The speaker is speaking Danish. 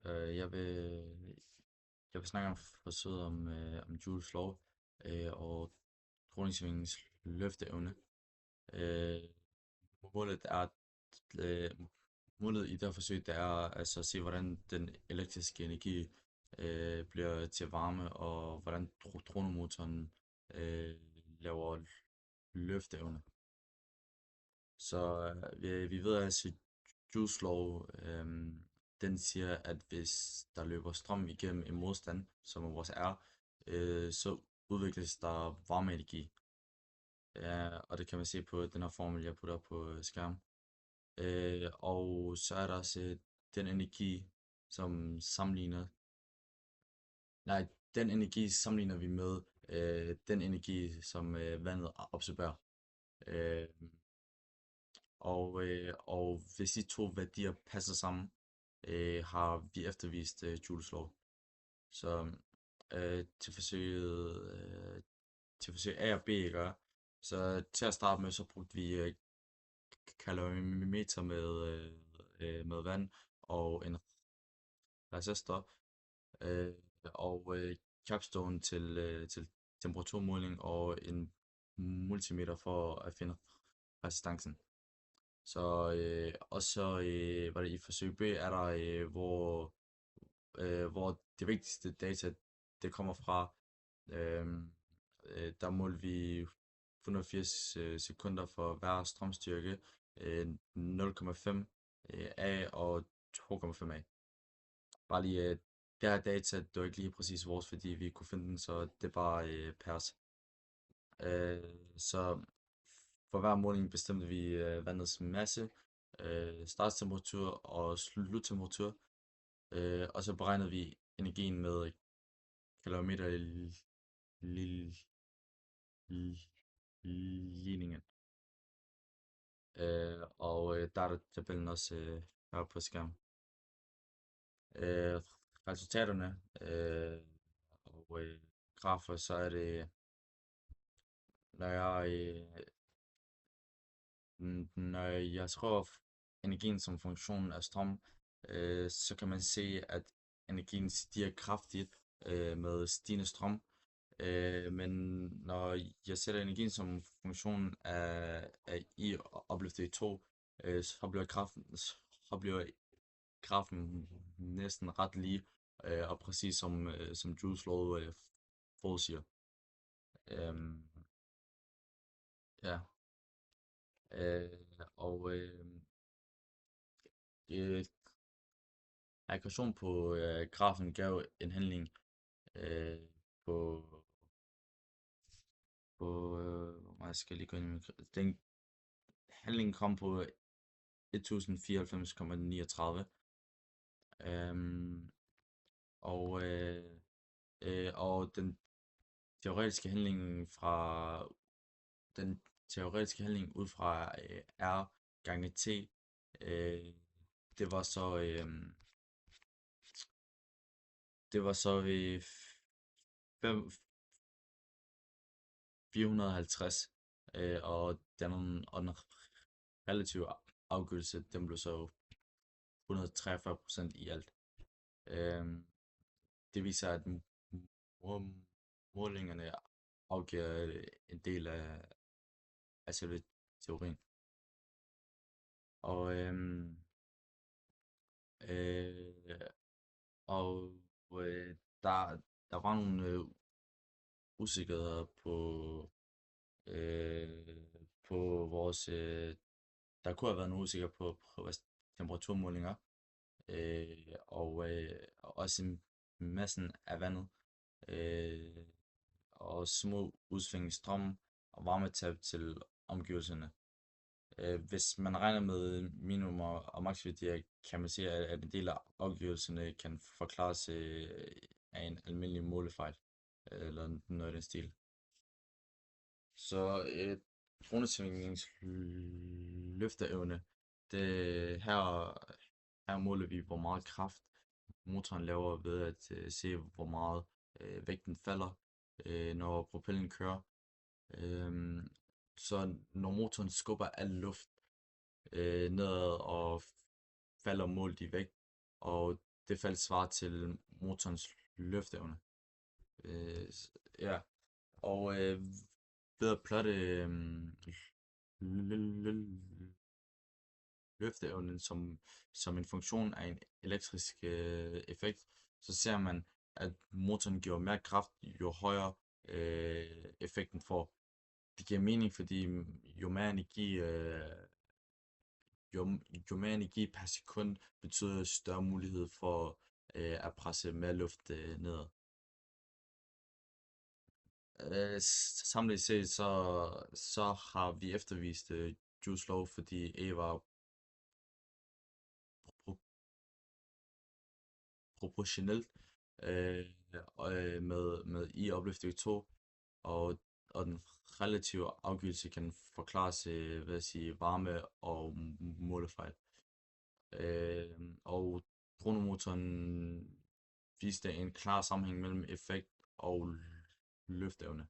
Jeg vil snakke om forsøget om Jules lov og kroningssvingens løfteevne. Øh, målet er øh, målet i det her forsøg, det er altså at se, hvordan den elektriske energi bliver til varme, og hvordan dronemotoren øh, laver løfteevne. Så vi ved altså, Joules lov, den siger, at hvis der løber strøm igennem en modstand, som er vores R, så udvikles der varmeenergi. Ja, og det kan man se på den her formel, jeg putter på skærm. Og så er der også den energi, som sammenligner, nej, den energi sammenligner vi med den energi, som vandet absorberer. Øh, og hvis de to værdier passer sammen, har vi eftervist Joules lov. Så til forsøg A og B, ikke? Så til at starte med, så brugte vi kalorimeter med vand og en resistor, øh, og capstone til temperaturmåling og en multimeter for at finde resistancen. Så og så var det i forsøg B, er der hvor det vigtigste data det kommer fra. øh, der målte vi 180 sekunder for hver strømstyrke, 0,5 A og 2,5 A. Bare lige det her data, det var ikke lige præcis vores, fordi vi kunne finde den, så det er bare pers. Så for hver måling bestemte vi vandets masse, starttemperatur og sluttemperatur, og så beregnede vi energien med kalorimeter ligningen. Og der er der tabellen også heroppe på skærmen. Øh, resultaterne og grafer, så er det, når jeg når jeg skriver energien som funktion af strøm, så kan man se, at energien stiger kraftigt med stigende strøm. Men når jeg sætter energien som funktion af I opløftet i 2, så bliver grafen næsten ret lige og præcis som Joules lov forudsiger. Øhm, ja, øh, og øh, aggression på grafen gav en handling øh, på, jeg skal lige gå ind i den handling kom på 1094,39. Øhm, og, og teoretiske handling fra den teoretiske handling ud fra R gange T, øh, det var så fem- 450, og den relative afgivelse, den blev så 143% i alt. Øhm, det viser, at må- målingerne afgiver en del af selve teorien. Og, øh, og der, der var nogle usikkerheder øh, på vores... der kunne have været nogle usikkerheder på vores temperaturmålinger, og også i massen af vandet, øh, og små udsving i strøm og varmetab til omgivelserne. Hvis man regner med minimum og maksværdier, kan man se, at en del af afgivelserne kan forklares af en almindelig målefejl, eller noget i den stil. Så dronesvingens løfteevne, her måler vi, hvor meget kraft motoren laver ved at se, hvor meget vægten falder, når propellen kører. Øhm, så når motoren skubber al luft nedad og falder målt i vægt, og det felt svarer til motorens løfteevne. Ja, og ved at plotte løfteevnen som en funktion af en elektrisk effekt, så ser man, at motoren giver mere kraft, jo højere effekten får. Det giver mening, fordi jo mere energi, jo mere energi per sekund betyder større mulighed for at presse mere luft nedad. Samlet set så har vi eftervist Juice Law, fordi E var pro- proportionelt øh, med I opløftet 2, og den relative afgivelse kan forklares ved at sige varme og målefejl. Og Bruno-motoren viste en klar sammenhæng mellem effekt og løfteevne.